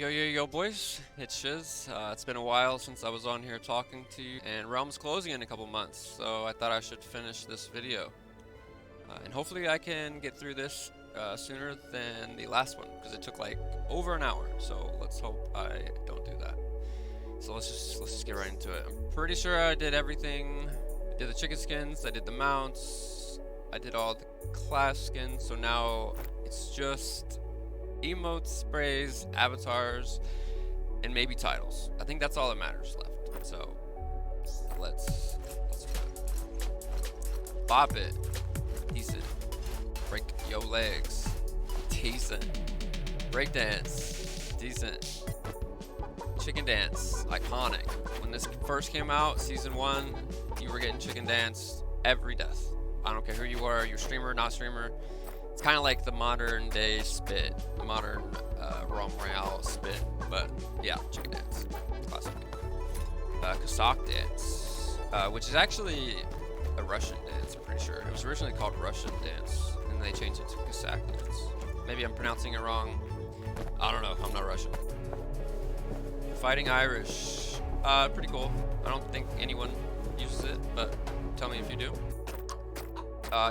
Yo, boys, it's Shiz. It's been a while since I was on here talking to you, and Realm's closing in a couple months, so I thought I should finish this video. And hopefully I can get through this sooner than the last one, because it took like over an hour, so let's hope I don't do that. So let's just get right into it. I'm pretty sure I did everything. I did the chicken skins, I did the mounts, I did all the class skins, so now it's just emotes, sprays, avatars, and maybe titles. I think that's all that matters left. So let's bop it. Decent. Break yo legs. Decent. Break dance. Decent. Chicken dance. Iconic. When this first came out, season 1, you were getting chicken dance every death. I don't care who you are, you're streamer, not streamer. It's kind of like the modern day spit, the modern Royale spit, but yeah, chicken dance, classic. Cossack dance, which is actually a Russian dance, I'm pretty sure. It was originally called Russian dance, and they changed it to Cossack dance. Maybe I'm pronouncing it wrong. I don't know, I'm not Russian. Fighting Irish, pretty cool. I don't think anyone uses it, but tell me if you do.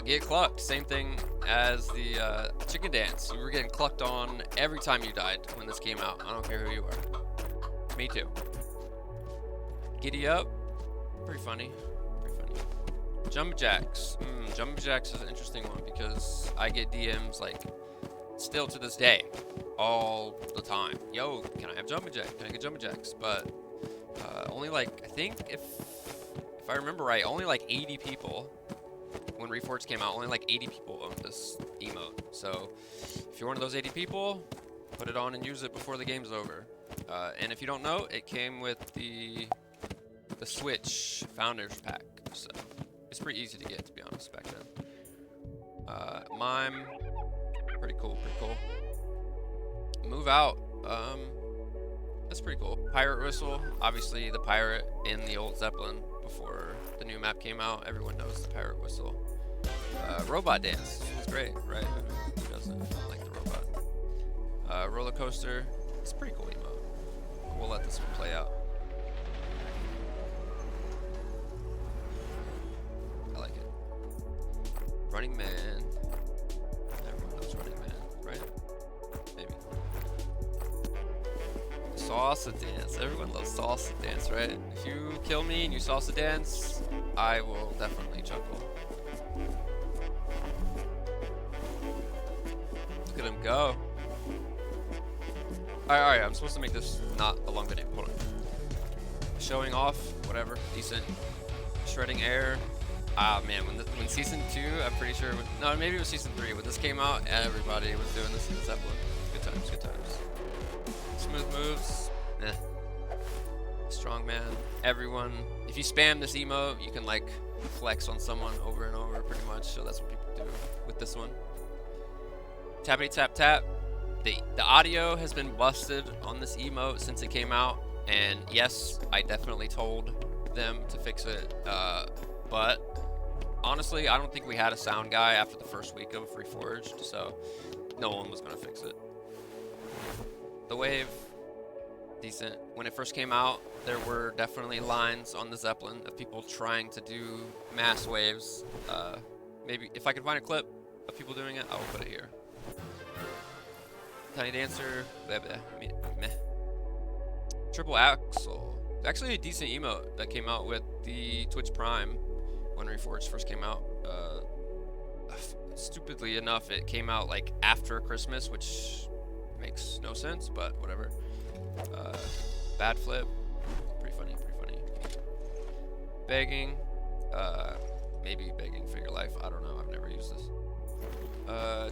Get clucked, same thing as the chicken dance. You were getting clucked on every time you died when this came out. I don't care who you are. Me too. Giddy up, pretty funny, pretty funny. Jump jacks. Jump jacks is an interesting one because I get DMs like still to this day, all the time. Yo, can I have jumping jack? Can I get jumping jacks? But only like, I think if I remember right, only like 80 people. When Reforged came out, only like 80 people owned this emote. So if you're one of those 80 people, put it on and use it before the game's over. And if you don't know, it came with the Switch Founders Pack. So it's pretty easy to get, to be honest, back then. Mime, pretty cool, pretty cool. Move out, that's pretty cool. Pirate whistle, obviously the pirate in the old Zeppelin before the new map came out. Everyone knows the pirate whistle. Robot dance is great, right? Who doesn't like the robot? Roller coaster, it's a pretty cool emote. We'll let this one play out. I like it. Running Man. Everyone knows Running Man, right? Maybe. Salsa dance. Everyone loves salsa dance, right? If you kill me and you salsa dance, I will definitely chuckle. Look at him go. Alright, I'm supposed to make this not a long video. Hold on. Showing off, whatever, decent. Shredding air. Ah man, when season 2, I'm pretty sure, no, maybe it was season 3, when this came out, everybody was doing this in the Zeppelin. Good times, good times. Smooth moves, eh. Strong man, everyone. If you spam this emote, you can like flex on someone over and over pretty much, so that's what people do with this one. Tappity tap tap. The audio has been busted on this emote since it came out, and yes, I definitely told them to fix it, but honestly, I don't think we had a sound guy after the first week of Reforged, so no one was gonna fix it. The wave, decent. When it first came out, there were definitely lines on the Zeppelin of people trying to do mass waves. Maybe if I can find a clip of people doing it, I will put it here. Tiny Dancer, blah, blah, meh. Triple Axle. Actually a decent emote that came out with the Twitch Prime when Reforged first came out. Stupidly enough, it came out like after Christmas, which makes no sense, but whatever. Bad flip, pretty funny, pretty funny. Begging, maybe begging for your life, I don't know, I've never used this.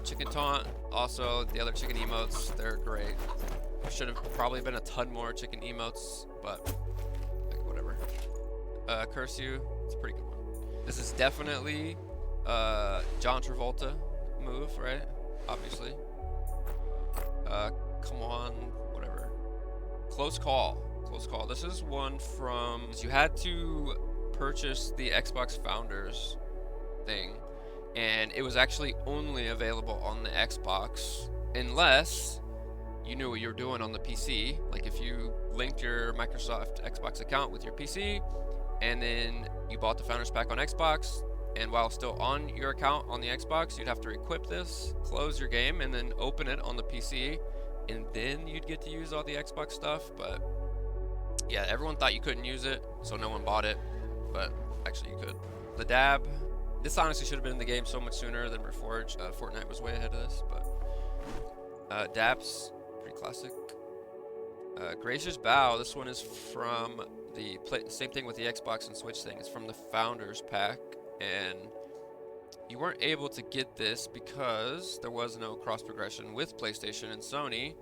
Chicken taunt, also the other chicken emotes, they're great. There should have probably been a ton more chicken emotes, but like, whatever. Curse You, it's a pretty good one. This is definitely John Travolta move, right? Obviously. Come on, whatever. Close call. Close call. This is one from, you had to purchase the Xbox Founders thing, and it was actually only available on the Xbox unless you knew what you were doing on the PC. Like if you linked your Microsoft Xbox account with your PC, and then you bought the Founders Pack on Xbox, and while still on your account on the Xbox, you'd have to equip this, close your game, and then open it on the PC, and then you'd get to use all the Xbox stuff. But yeah, everyone thought you couldn't use it, so no one bought it, but actually you could. The dab, this honestly should have been in the game so much sooner than Reforged. Fortnite was way ahead of this, but dabs, pretty classic. Gracious Bow, this one is from the same thing with the Xbox and Switch thing. It's from the Founders Pack, and you weren't able to get this because there was no cross progression with PlayStation and Sony,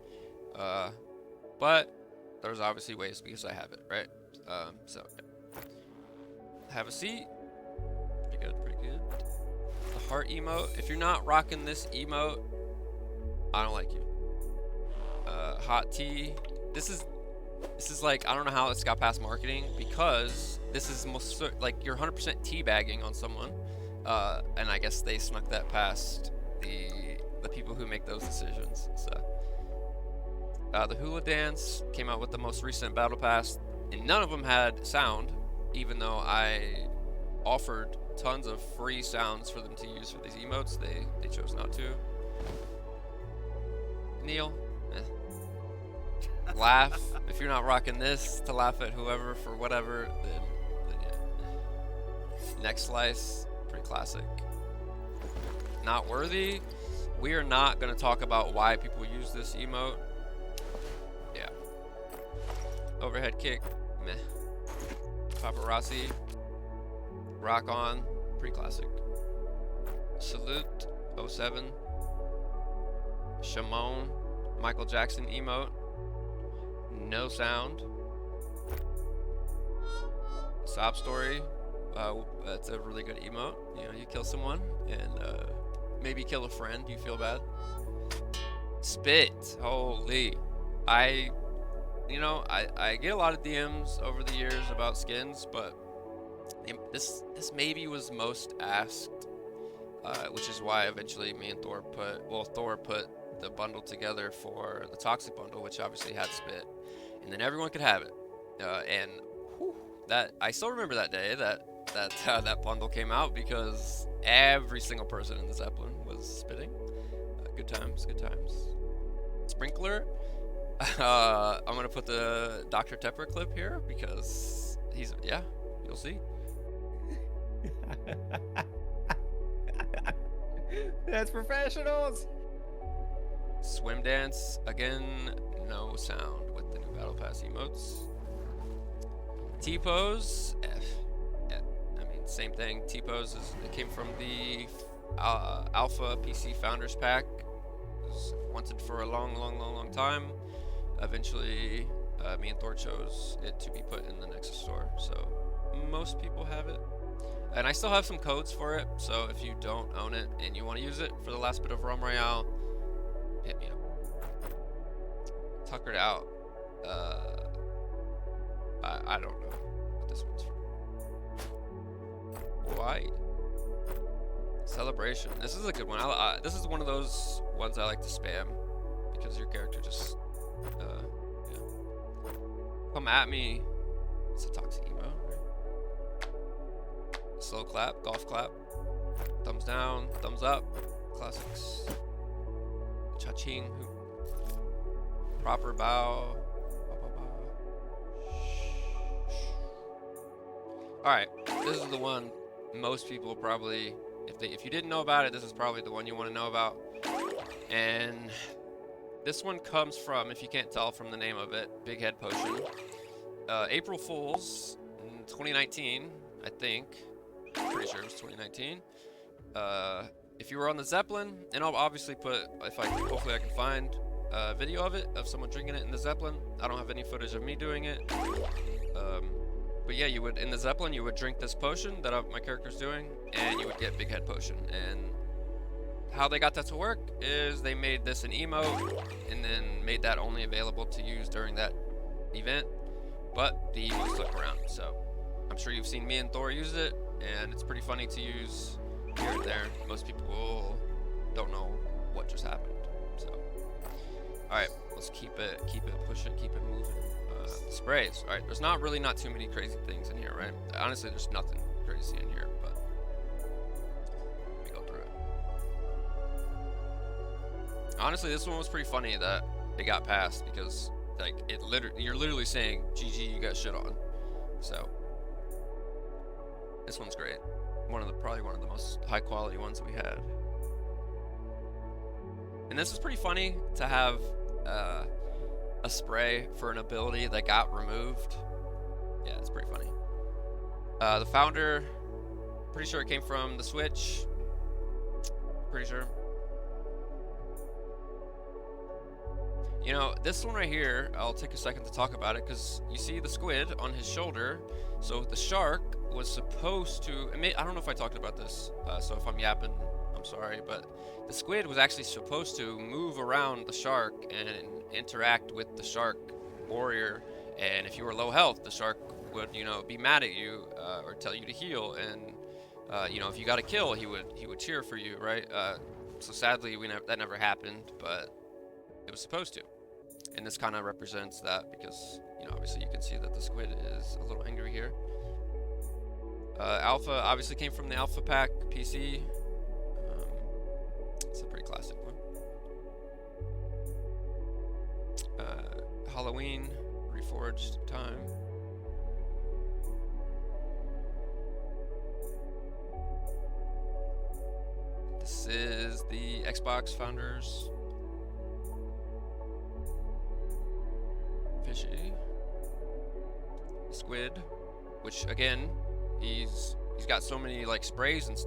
but there's obviously ways because I have it, right? So yeah. Have a seat. Pretty good, pretty good. The heart emote. If you're not rocking this emote, I don't like you. Hot tea. This is like, I don't know how this got past marketing, because this is most like you're 100% teabagging on someone, and I guess they snuck that past the people who make those decisions. So the hula dance came out with the most recent battle pass, and none of them had sound, even though I offered tons of free sounds for them to use for these emotes. They chose not to. Neil. Laugh. If you're not rocking this to laugh at whoever for whatever, then yeah. Next slice, pretty classic. Not worthy. We are not going to talk about why people use this emote. Yeah. Overhead kick, meh. Paparazzi, rock on, pretty classic. Salute, 07. Shimon, Michael Jackson emote. No sound. Sob story. That's a really good emote. You know, you kill someone and maybe kill a friend. You feel bad. Spit. Holy. I get a lot of DMs over the years about skins, but this maybe was most asked, which is why eventually me and Thor put the bundle together for the Toxic bundle, which obviously had Spit, and then everyone could have it. And whew, that I still remember that day that bundle came out, because every single person in the Zeppelin was spitting. Good times, good times. Sprinkler. I'm gonna put the Dr. Tepper clip here because you'll see. That's professionals. Swim dance, again, no sound with the new Battle Pass emotes. T-pose, I mean, same thing. T-pose it came from the Alpha PC Founders Pack. It was wanted for a long time. Eventually, me and Thor chose it to be put in the Nexus store, so most people have it. And I still have some codes for it, so if you don't own it and you want to use it for the last bit of Royale, hit me up. Tuckered out. I don't know what this one's from. Wide. Celebration. This is a good one. This is one of those ones I like to spam because your character just, yeah. Come at me. It's a toxic emo, right? Slow clap, golf clap. Thumbs down, thumbs up. Classics. Cha-ching. Proper bow. Alright, this is the one most people probably, if you didn't know about it, this is probably the one you want to know about. And this one comes from, if you can't tell from the name of it, Big Head Potion. April Fools in 2019, I think. Pretty sure it was 2019. If you were on the Zeppelin, and I'll obviously put, hopefully I can find a video of it, of someone drinking it in the Zeppelin. I don't have any footage of me doing it. But yeah, in the Zeppelin, you would drink this potion that my character's doing, and you would get Big Head Potion. And how they got that to work is they made this an emote, and then made that only available to use during that event. But the emote stuck around, so I'm sure you've seen me and Thor use it, and it's pretty funny to use here and there. Most people don't know what just happened. So All right, let's keep it pushing, keep it moving. Sprays. All right, there's not too many crazy things in here, right? Honestly, there's nothing crazy in here, but let me go through it. Honestly, this one was pretty funny that it got passed because like you're literally saying GG, you got shit on. So this one's great. Probably one of the most high quality ones we had. And this is pretty funny to have a spray for an ability that got removed. Yeah, it's pretty funny. The founder, pretty sure it came from the Switch. Pretty sure. You know, this one right here, I'll take a second to talk about it because you see the squid on his shoulder. So the shark was supposed to, I don't know if I talked about this, so if I'm yapping, I'm sorry, but the squid was actually supposed to move around the shark and interact with the shark warrior, and if you were low health, the shark would, you know, be mad at you or tell you to heal, and you know, if you got a kill, he would cheer for you, right? So sadly, that never happened, but it was supposed to, and this kind of represents that because, you know, obviously you can see that the squid is a little angry here. Alpha obviously came from the Alpha Pack PC. It's a pretty classic one. Halloween, Reforged time. This is the Xbox founders. Fishy. Squid, which again, he's got so many like sprays and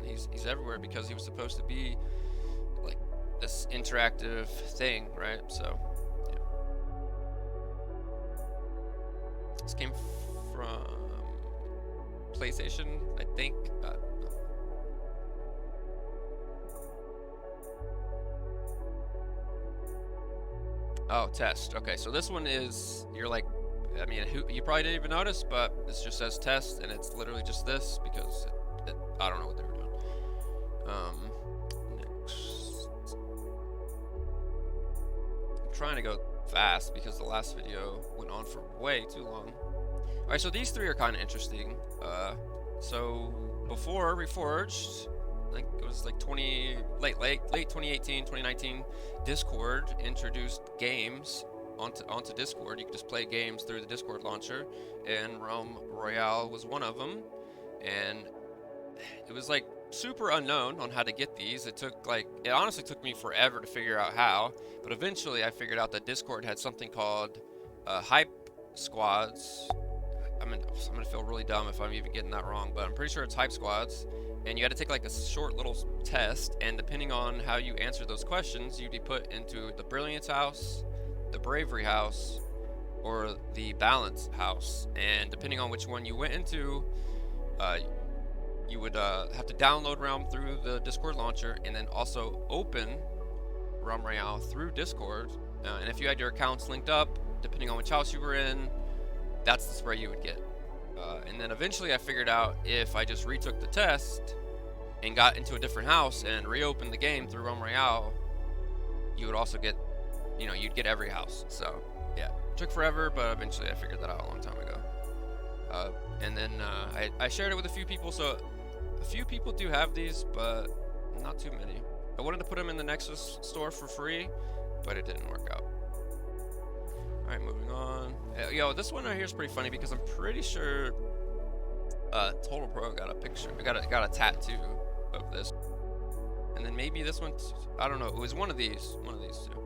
he's everywhere because he was supposed to be like this interactive thing, right? So yeah. This came from PlayStation, I think. Oh, test. Okay, so this one is, you're like, I mean, you probably didn't even notice, but this just says test, and it's literally just this because I don't know what they were doing. Next. I'm trying to go fast because the last video went on for way too long. All right, so these three are kind of interesting. So before Reforged, I think it was like late 2018, 2019, Discord introduced games onto Discord. You could just play games through the Discord launcher, and Royale was one of them. And it was like super unknown on how to get these. It honestly took me forever to figure out how, but eventually I figured out that Discord had something called hype squads. I'm gonna feel really dumb if I'm even getting that wrong, but I'm pretty sure it's hype squads. And you had to take like a short little test, and depending on how you answer those questions, you'd be put into the Brilliance House, the Bravery House, or the Balance House. And depending on which one you went into, you would have to download Realm through the Discord launcher, and then also open Realm Royale through Discord. And if you had your accounts linked up, depending on which house you were in, that's the spray you would get. And then eventually I figured out if I just retook the test and got into a different house and reopened the game through Realm Royale, you would also get, you know, you'd get every house. So yeah, it took forever, but eventually I figured that out a long time ago. And then I shared it with a few people, so a few people do have these, but not too many. I wanted to put them in the Nexus store for free, but it didn't work out. Alright, moving on. Yo, this one right here is pretty funny because I'm pretty sure Total Pro got a picture, got a tattoo of this. And then maybe this one, I don't know, it was one of these two.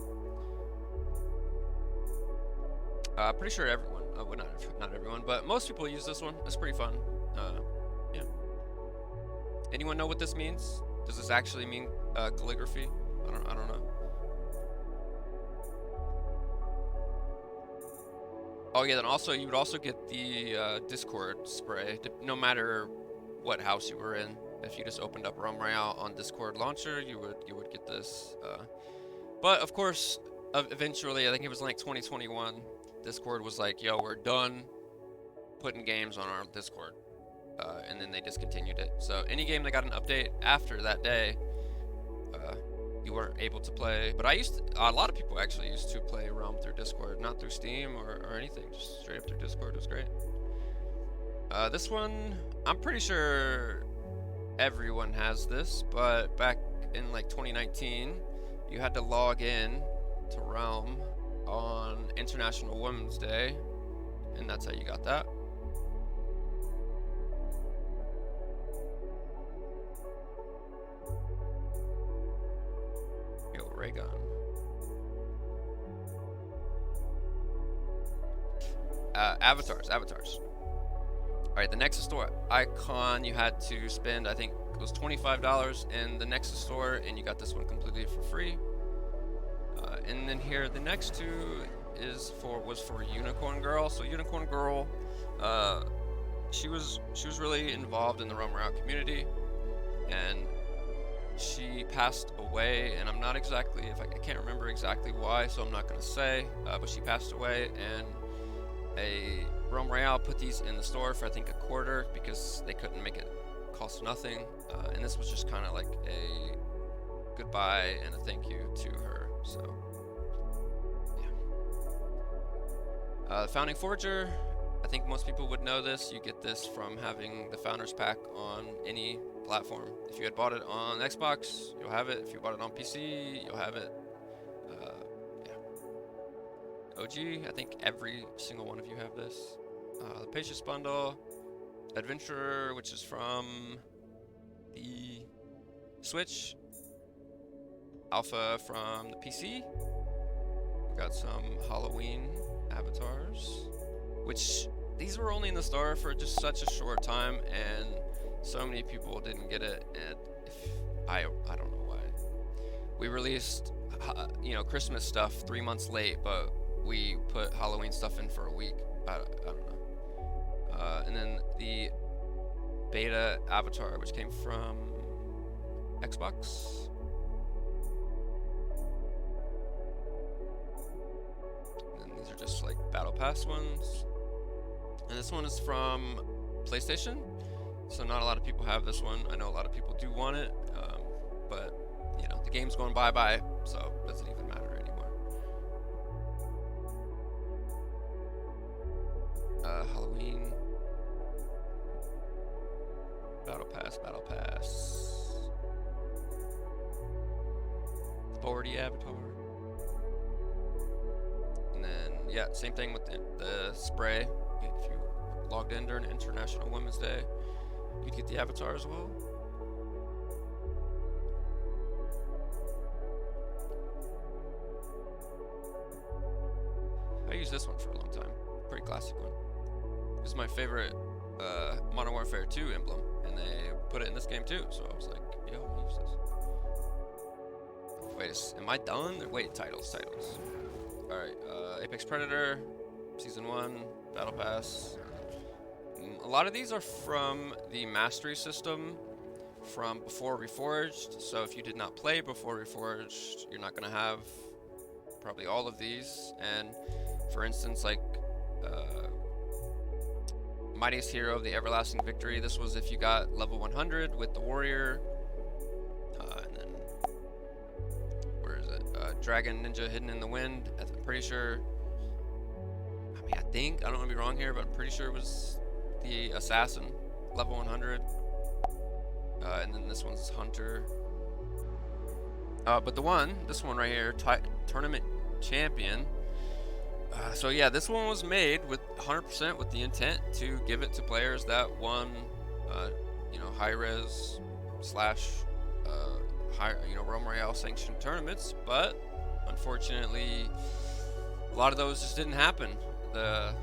Pretty sure everyone, well, not everyone, but most people use this one. It's pretty fun. Yeah. Anyone know what this means? Does this actually mean calligraphy? I don't know. Oh yeah, then also you would also get the Discord spray, no matter what house you were in. If you just opened up Realm Royale on Discord launcher, you would get this. But of course, eventually, I think it was like 2021, Discord was like, "Yo, we're done putting games on our Discord," and then they discontinued it. So any game that got an update after that day, you weren't able to play. But a lot of people actually used to play Realm through Discord, not through Steam or anything, just straight up through Discord. It was great. This one, I'm pretty sure everyone has this, but back in like 2019, you had to log in to Realm on International Women's Day, and that's how you got that. Yo, ray gun. Avatars. Alright, the Nexus Store icon, you had to spend, I think it was $25 in the Nexus Store, and you got this one completely for free. And then here, the next two was for Unicorn Girl. So Unicorn Girl, she was really involved in the Royale community, and she passed away, and I'm not exactly, I can't remember exactly why, so I'm not gonna say, but she passed away, and Royale put these in the store for I think $0.25 because they couldn't make it cost nothing, and this was just kind of like a goodbye and a thank you to her. So yeah. The Founding Forger, I think most people would know this. You get this from having the Founders Pack on any platform. If you had bought it on Xbox, you'll have it. If you bought it on PC, you'll have it. OG, I think every single one of you have this. The Patience Bundle, Adventurer, which is from the Switch, Alpha from the PC. We got some Halloween avatars, which these were only in the store for just such a short time, and so many people didn't get it. And I don't know why. We released Christmas stuff 3 months late, but we put Halloween stuff in for a week. I don't know. And then the beta avatar, which came from Xbox. And then these are just like Battle Pass ones. And this one is from PlayStation. So not a lot of people have this one. I know a lot of people do want it, but the game's going bye-bye, so it doesn't even matter anymore. Halloween. Battle Pass. 40 avatar. And then, yeah, same thing with the spray. If you logged in during International Women's Day, you'd get the avatar as well. I used this one for a long time. Pretty classic one. This is my favorite Modern Warfare 2 emblem, and they put it in this game too, so I was like, yo, I'm gonna use this. Wait, am I done? Wait, titles. Alright, Apex Predator, Season 1, Battle Pass. A lot of these are from the Mastery system from before Reforged, so if you did not play before Reforged, you're not gonna have probably all of these. And for instance, like Mightiest Hero of the Everlasting Victory, this was if you got level 100 with the Warrior. And then, where is it? Dragon Ninja Hidden in the Wind. I'm pretty sure, I don't want to be wrong here, but I'm pretty sure it was the Assassin, level 100. And then this one's Hunter. But this one right here, Tournament Champion. So yeah, this one was made with 100% with the intent to give it to players that won, high res / Royale sanctioned tournaments. But unfortunately, a lot of those just didn't happen. The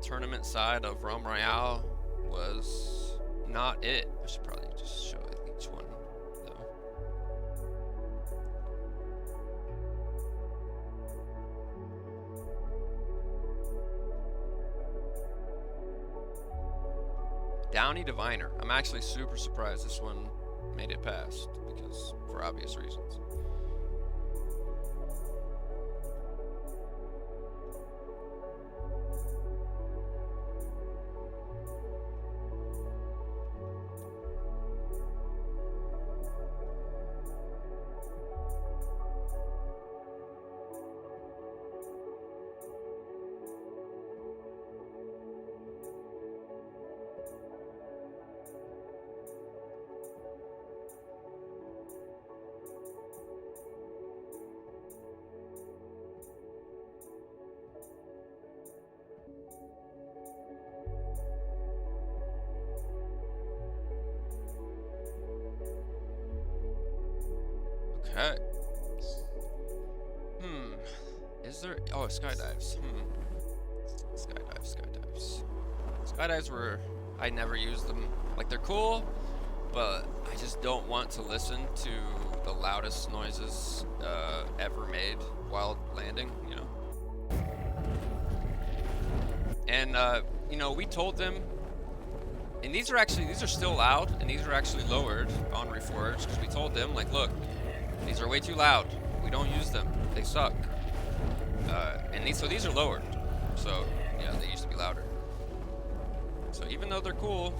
tournament side of Royale was not it. I should probably just show each one though. Downey Diviner. I'm actually super surprised this one made it past, because for obvious reasons. Okay. Is there? Oh, skydives. Skydives. Skydives were. I never used them. Like, they're cool, but I just don't want to listen to the loudest noises ever made while landing, you know? And, you know, we told them, and these are still loud, and these are actually lowered on Reforged, because we told them, like, look, these are way too loud. We don't use them. They suck. And these are lowered. So, yeah, they used to be louder. So even though they're cool,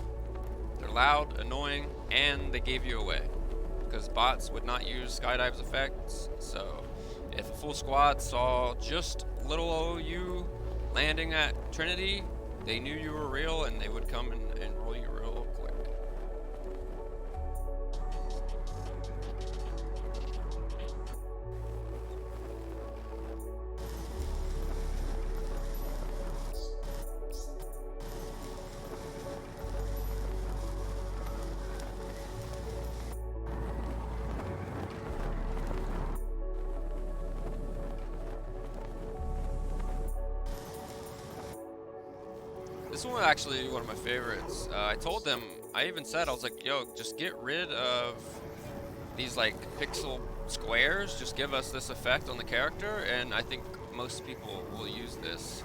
they're loud, annoying, and they gave you away. Because bots would not use Skydives effects, so if a full squad saw just little old you landing at Trinity, they knew you were real and they would come and roll you real quick. This one was actually one of my favorites. I told them, I even said, I was like, yo, just get rid of these like pixel squares, just give us this effect on the character, and I think most people will use this.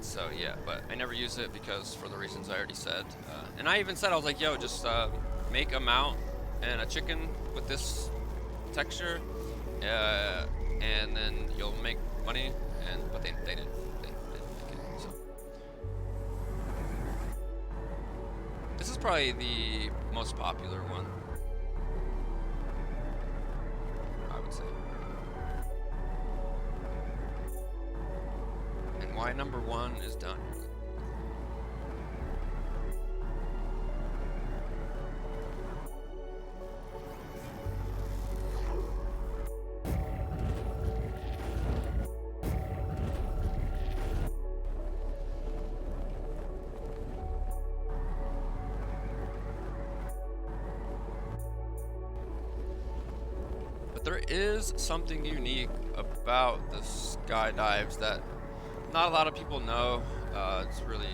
So yeah, but I never use it because for the reasons I already said. And I even said, I was like, yo, just make a mount and a chicken with this texture, and then you'll make money. But they didn't. So. This is probably the most popular one, I would say. And why number 1 is done. There is something unique about the skydives that not a lot of people know. It's really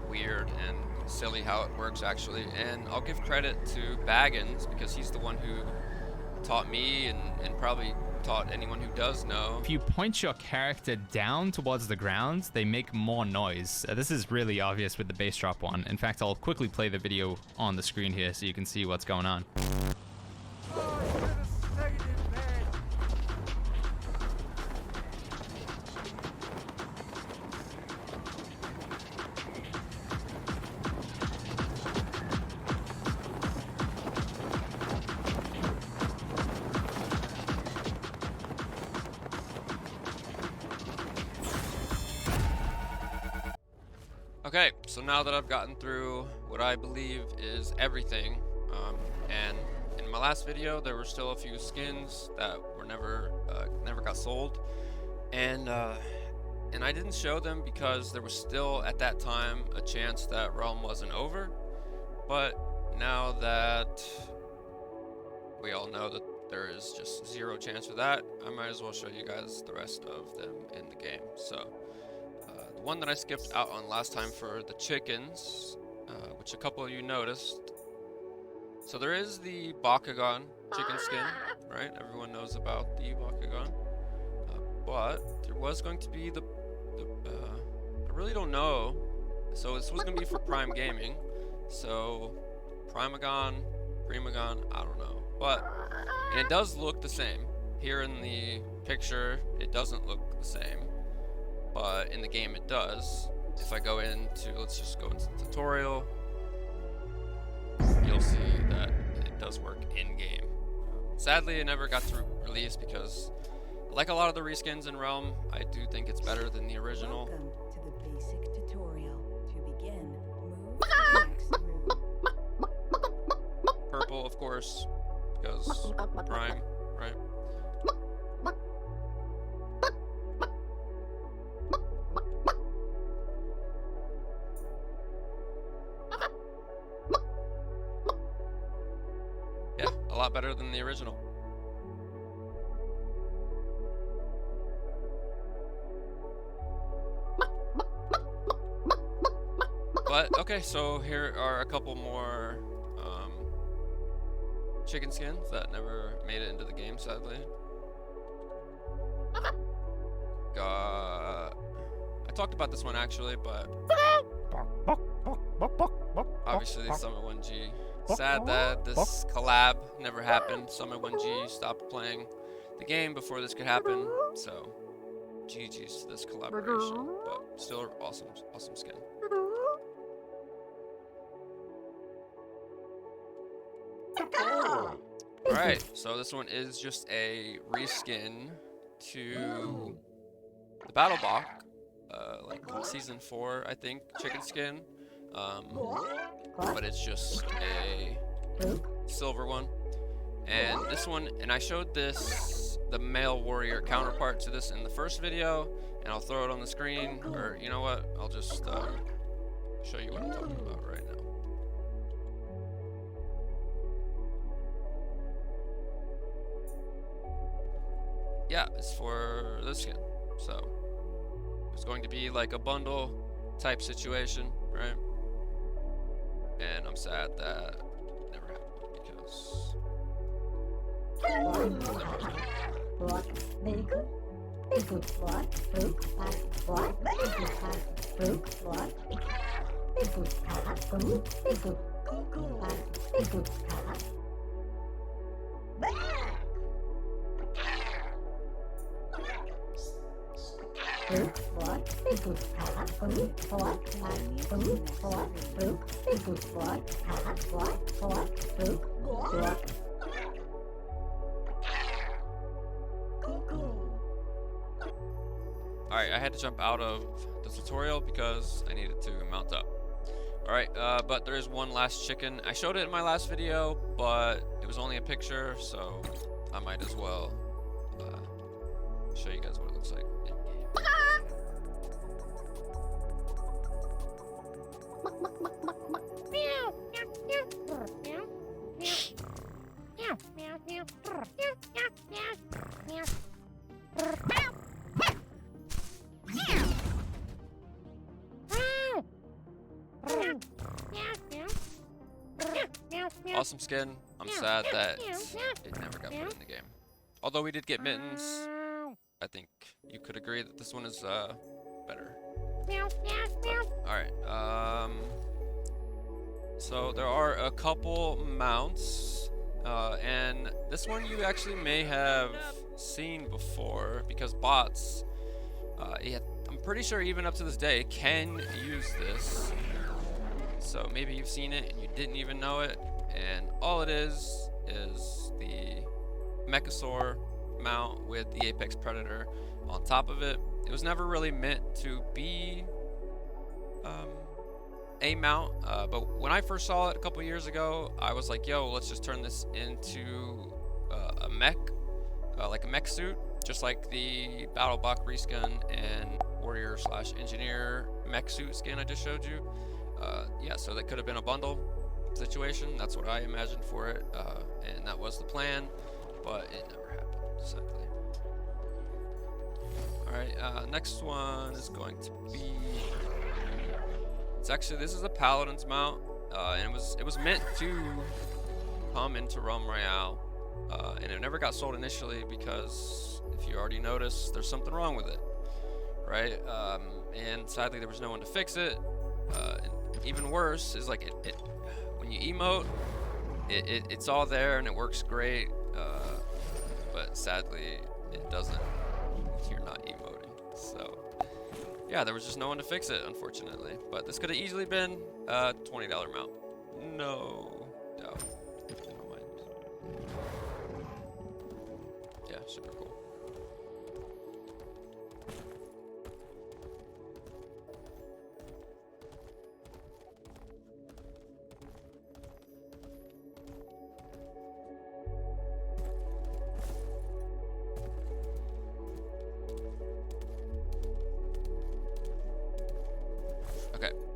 weird and silly how it works actually, and I'll give credit to Baggins because he's the one who taught me and probably taught anyone who does know. If you point your character down towards the ground, they make more noise. This is really obvious with the bass drop one. In fact, I'll quickly play the video on the screen here so you can see what's going on. Okay, so now that I've gotten through what I believe is everything, and in my last video there were still a few skins that were never got sold, and I didn't show them because there was still at that time a chance that Realm wasn't over. But now that we all know that there is just 0 chance for that, I might as well show you guys the rest of them in the game. So. The one that I skipped out on last time for the chickens, which a couple of you noticed. So there is the Bakugan chicken skin, right? Everyone knows about the Bakugan. But there was going to be I really don't know. So this was going to be for Prime Gaming. So Primagon, I don't know. And it does look the same. Here in the picture, it doesn't look the same. But in the game it does. If I go into, let's just go into the tutorial, you'll see that it does work in game. Sadly, it never got to release because, like a lot of the reskins in Realm, I do think it's better than the original. Welcome to the basic tutorial. To begin, move to the next room. Purple, of course, because Prime, right? A lot better than the original. But okay, so here are a couple more chicken skins that never made it into the game, sadly. I talked about this one actually, but obviously Summit 1G. Sad that this collab never happened. Summit 1G stopped playing the game before this could happen, so GG's to this collaboration, but still awesome skin. Alright, so this one is just a reskin to the Battle Bach, like season 4, I think, chicken skin. But it's just a silver one. And this one, and I showed this, the male warrior counterpart to this in the first video, and I'll throw it on the screen, or you know what, I'll just show you what I'm talking about right now. Yeah, it's for this skin. So it's going to be like a bundle type situation, right? And I'm sad that never happened because Alright, I had to jump out of the tutorial because I needed to mount up. Alright, but there is one last chicken. I showed it in my last video, but it was only a picture, so I might as well show you guys what it looks like in game. Awesome skin. I'm sad that it never got put in the game. Although we did get mittens, I think you could agree that this one is better. Alright, so there are a couple mounts, and this one you actually may have seen before because bots, I'm pretty sure even up to this day, can use this. So maybe you've seen it and you didn't even know it, and all it is the Mechasaur mount with the Apex Predator on top of it. It was never really meant to be a mount, but when I first saw it a couple years ago, I was like, yo, let's just turn this into a mech, like a mech suit, just like the Battle Bach reskin and Warrior / Engineer mech suit skin I just showed you. Yeah, so that could have been a bundle situation. That's what I imagined for it, and that was the plan, but it never happened, sadly. Alright, next one is going to be... this is a Paladin's mount, and it was meant to come into Royale, and it never got sold initially because, if you already noticed, there's something wrong with it, right? And sadly there was no one to fix it. And even worse is like it when you emote, it's all there and it works great, but sadly it doesn't if you're not emoting. So yeah, there was just no one to fix it, unfortunately. But this could have easily been a $20 mount, no doubt in my mind. Yeah, super cool.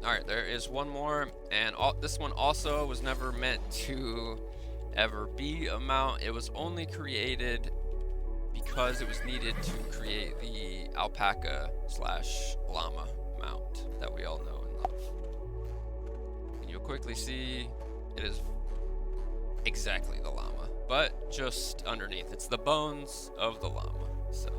Alright, there is one more, and this one also was never meant to ever be a mount. It was only created because it was needed to create the alpaca slash llama mount that we all know and love. And you'll quickly see it is exactly the llama, but just underneath. It's the bones of the llama. So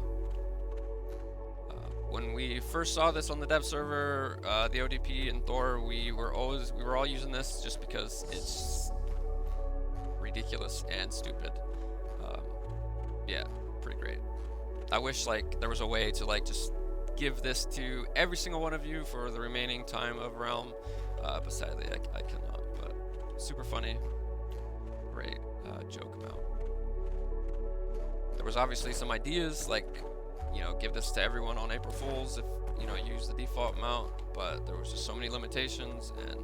when we first saw this on the dev server, the ODP and Thor, we were all using this just because it's ridiculous and stupid. Yeah, pretty great. I wish like there was a way to like just give this to every single one of you for the remaining time of Realm, but sadly I cannot. But super funny, great joke amount. There was obviously some ideas like, you know, give this to everyone on April Fools if, you know, use the default mount, but there was just so many limitations and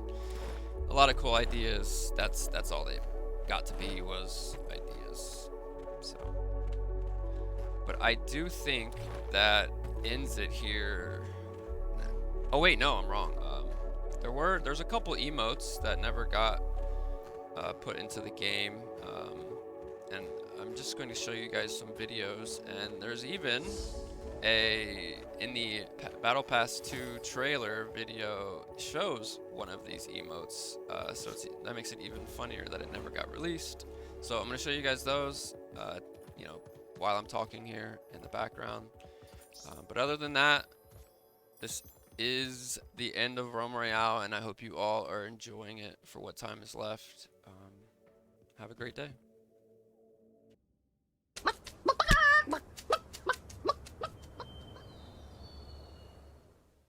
a lot of cool ideas. That's all they got to be, was ideas. So, but I do think that ends it here. Oh wait, no, I'm wrong. There's a couple emotes that never got put into the game, and I'm just going to show you guys some videos. And there's even in the Battle Pass 2 trailer video shows one of these emotes, so that makes it even funnier that it never got released. So I'm going to show you guys those, you know, while I'm talking here in the background. But other than that, this is the end of Realm Royale, and I hope you all are enjoying it for what time is left. Have a great day.